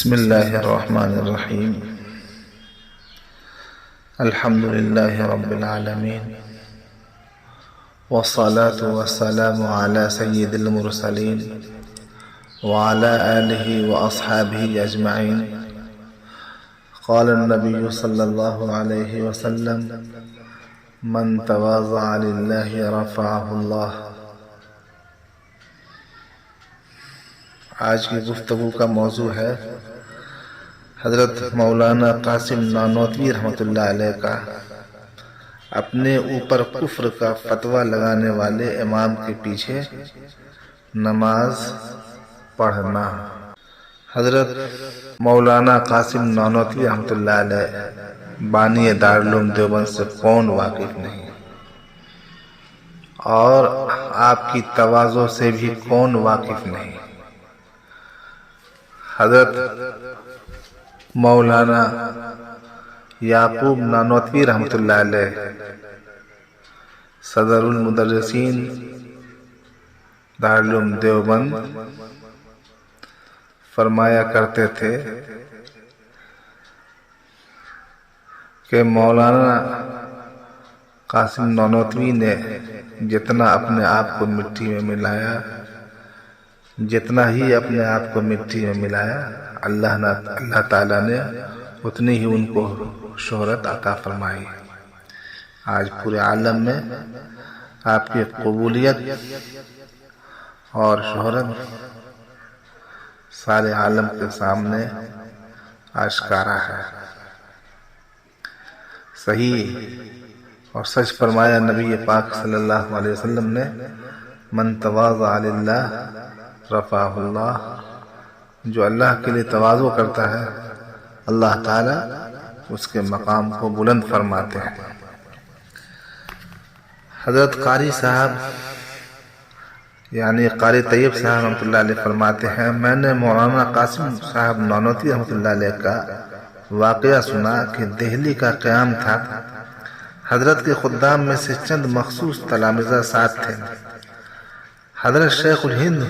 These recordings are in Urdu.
بسم الله الرحمن الرحيم. الحمد لله رب العالمين، والصلاة والسلام على سيد المرسلين وعلى آله وأصحابه أجمعين. قال النبي صلى الله عليه وسلم: من تواضع لله رفعه الله. آج کی گفتگو کا موضوع ہے حضرت مولانا قاسم نانوتوی رحمۃ اللہ علیہ کا اپنے اوپر کفر کا فتویٰ لگانے والے امام کے پیچھے نماز پڑھنا۔ حضرت مولانا قاسم نانوتوی رحمۃ اللہ علیہ بانی دارالعلوم دیوبند سے کون واقف نہیں، اور آپ کی تواضع سے بھی کون واقف نہیں۔ حضرت مولانا یعقوب نانوتوی رحمۃ اللہ علیہ صدر المدرسین دارالعلوم دیوبند فرمایا کرتے تھے کہ مولانا قاسم نانوتوی نے جتنا اپنے آپ کو مٹی میں ملایا، جتنا ہی اپنے آپ کو مٹی میں ملایا، اللہ تعالیٰ نے اتنی ہی ان کو شہرت عطا فرمائی۔ آج پورے عالم میں آپ کی قبولیت اور شہرت سارے عالم کے سامنے آشکارا ہے۔ صحیح اور سچ فرمایا نبی پاک صلی اللہ علیہ وسلم نے: من تواضع للہ رفعہ اللہ۔ جو اللہ کے لیے تواضع کرتا ہے، اللہ تعالیٰ اس کے مقام کو بلند فرماتے ہیں۔ حضرت قاری صاحب یعنی قاری طیب صاحب رحمۃ اللہ علیہ فرماتے ہیں: میں نے مولانا قاسم صاحب نانوتوی رحمۃ اللہ علیہ کا واقعہ سنا کہ دہلی کا قیام تھا۔ حضرت کے خدام میں سے چند مخصوص تلامذہ ساتھ تھے۔ حضرت شیخ الہند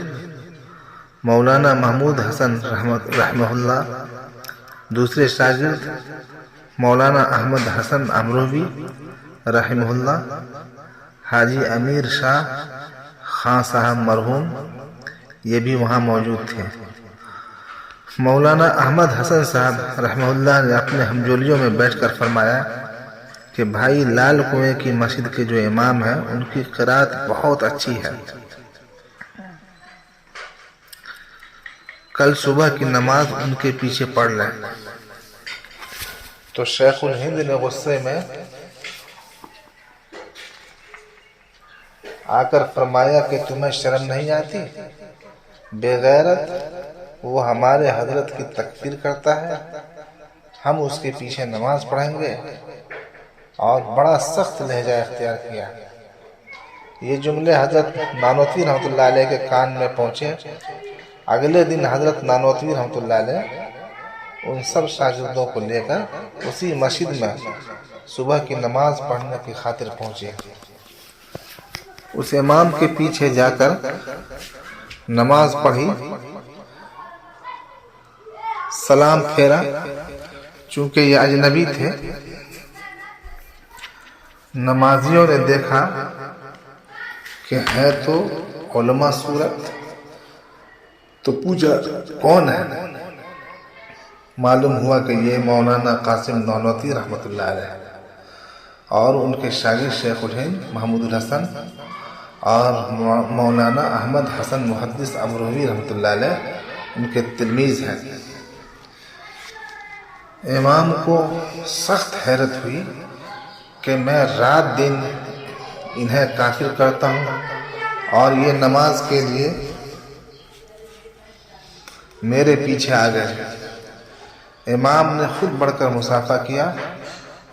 مولانا محمود حسن رحمہ اللہ، دوسرے شاگرد مولانا احمد حسن امروہوی رحمہ اللہ، حاجی امیر شاہ خان صاحب مرحوم، یہ بھی وہاں موجود تھے۔ مولانا احمد حسن صاحب رحمہ اللہ نے اپنے ہمجولیوں میں بیٹھ کر فرمایا کہ بھائی لال کنویں کی مسجد کے جو امام ہیں ان کی قرات بہت اچھی ہے، کل صبح کی نماز ان کے پیچھے پڑھ لیں۔ تو شیخ الہند نے غصے میں آ کر فرمایا کہ تمہیں شرم نہیں آتی؟ بے غیرت، وہ ہمارے حضرت کی تکفیر کرتا ہے، ہم اس کے پیچھے نماز پڑھیں گے؟ اور بڑا سخت لہجہ اختیار کیا۔ یہ جملے حضرت نانوتوی رحمۃ اللہ علیہ کے کان میں پہنچے۔ اگلے دن حضرت نانوتوی رحمۃ اللہ علیہ ان سب شاگردوں کو لے کر اسی مسجد میں صبح کی نماز پڑھنے کی خاطر پہنچے۔ اس امام کے پیچھے جا کر نماز پڑھی، سلام پھیرا۔ چونکہ یہ اجنبی تھے، نمازیوں نے دیکھا کہ ہے تو علماء صورت، تو پوچھا کون ہے؟ معلوم ہوا کہ یہ مولانا قاسم نانوتوی رحمۃ اللہ علیہ اور ان کے شاگرد شیخ الہند محمود الحسن اور مولانا احمد حسن محدث امروہوی رحمۃ اللہ علیہ ان کے تلمیذ ہیں۔ امام کو سخت حیرت ہوئی کہ میں رات دن انہیں کافر کرتا ہوں اور یہ نماز کے لیے میرے پیچھے آ گئے۔ امام نے خود بڑھ کر مصافحہ کیا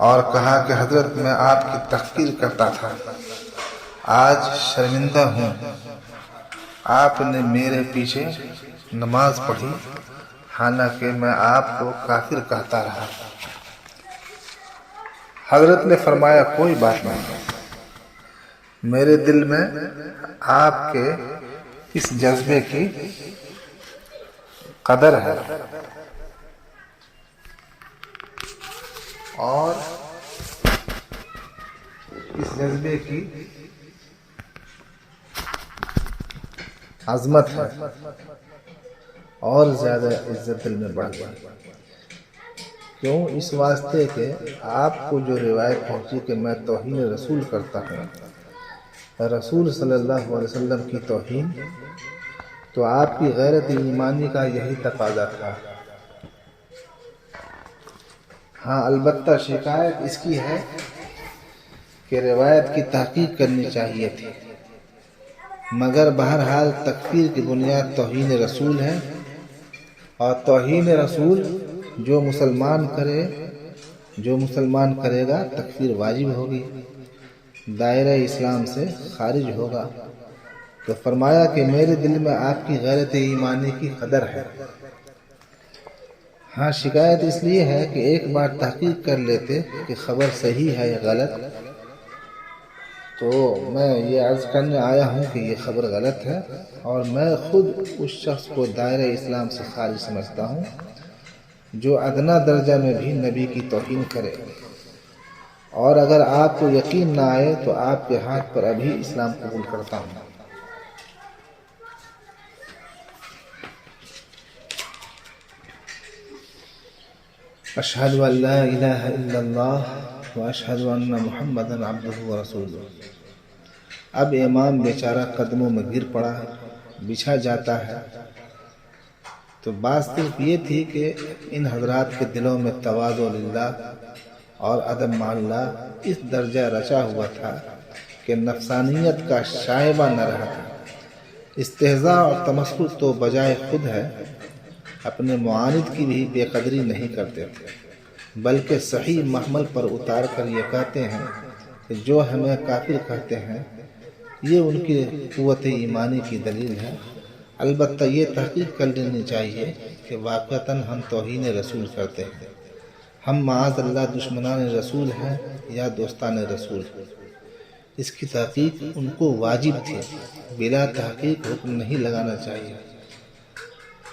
اور کہا کہ حضرت میں آپ کی تحقیر کرتا تھا، آج شرمندہ ہوں، آپ نے میرے پیچھے نماز پڑھی حالانکہ میں آپ کو کافر کہتا رہا۔ حضرت نے فرمایا کوئی بات نہیں، میرے دل میں آپ کے اس جذبے کی قدر ہے، اور اس جذبے کی عظمت ہے اور زیادہ عزت دل میں بڑھ گئی۔ کیوں؟ اس واسطے کہ آپ کو جو روایت پہنچی کہ میں توہین رسول کرتا ہوں، رسول صلی اللہ علیہ وسلم کی توہین، تو آپ کی غیرت ایمانی کا یہی تقاضا تھا۔ ہاں البتہ شکایت اس کی ہے کہ روایت کی تحقیق کرنی چاہیے تھی، مگر بہرحال تکفیر کی بنیاد توہین رسول ہے، اور توہین رسول جو مسلمان کرے گا تکفیر واجب ہوگی، دائرہ اسلام سے خارج ہوگا۔ تو فرمایا کہ میرے دل میں آپ کی غیرت ایمانی کی قدر ہے۔ ہاں شکایت اس لیے ہے کہ ایک بار تحقیق کر لیتے کہ خبر صحیح ہے یا غلط، تو میں یہ عرض کرنے آیا ہوں کہ یہ خبر غلط ہے، اور میں خود اس شخص کو دائرہ اسلام سے خارج سمجھتا ہوں جو ادنا درجہ میں بھی نبی کی توہین کرے، اور اگر آپ کو یقین نہ آئے تو آپ کے ہاتھ پر ابھی اسلام قبول کرتا ہوں۔ اشہد ان لا الہ الا اللہ واشہد ان محمدا عبدہ ورسولہ۔ اب امام بیچارہ قدموں میں گر پڑا، بچھا جاتا ہے۔ تو بات صرف یہ تھی کہ ان حضرات کے دلوں میں تواضع للہ اور ادب مع اللہ اس درجہ رچا ہوا تھا کہ نفسانیت کا شائبہ نہ رہا تھا۔ استہزاء اور تمسخر تو بجائے خود ہے، اپنے معاند کی بھی بے قدری نہیں کرتے تھے، بلکہ صحیح محمل پر اتار کر یہ کہتے ہیں کہ جو ہمیں کافر کہتے ہیں یہ ان کی قوت ایمانی کی دلیل ہے۔ البتہ یہ تحقیق کر لینی چاہیے کہ واقعتاً ہم توہین رسول کرتے ہیں، ہم معاذ اللہ دشمنان رسول ہیں یا دوستان رسول۔ اس کی تحقیق ان کو واجب تھی، بلا تحقیق حکم نہیں لگانا چاہیے۔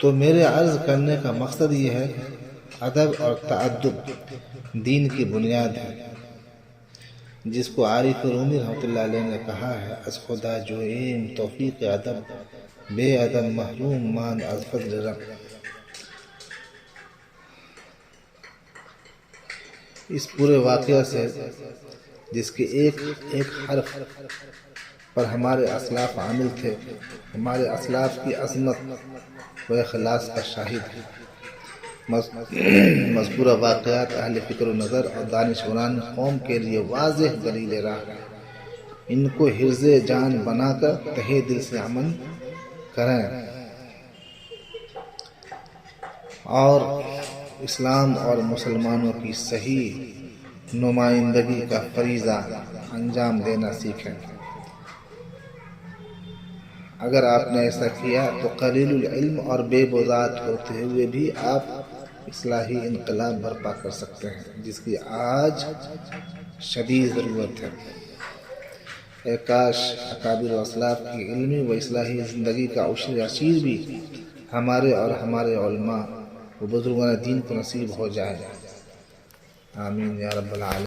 تو میرے عرض کرنے کا مقصد یہ ہے کہ ادب اور تعدب دین کی بنیاد ہے، جس کو عارف رومی رحمۃ اللہ علیہ نے کہا ہے از خدا جو ایم توفیق ادب، بے ادب محروم مان از فضل رب۔ اس پورے واقعہ سے جس کے ایک ایک حرف پر ہمارے اسلاف عامل تھے، ہمارے اسلاف کی عظمت و اخلاص کا شاہد ہے۔ مذکورہ واقعات اہل فکر و نظر اور دانشوران قوم کے لیے واضح دلیل راہ ہے۔ ان کو حرز جان بنا کر تہہ دل سے عمل کریں، اور اسلام اور مسلمانوں کی صحیح نمائندگی کا فریضہ انجام دینا سیکھیں۔ اگر آپ نے ایسا کیا تو قلیل العلم اور بے بضاعت ہوتے ہوئے بھی آپ اصلاحی انقلاب برپا کر سکتے ہیں، جس کی آج شدید ضرورت ہے۔ اے کاش اکابر و اسلاف کی علمی و اصلاحی زندگی کا عشیر بھی ہمارے اور ہمارے علماء و بزرگان دین کو نصیب ہو جائے۔ آمین یا رب العالمین۔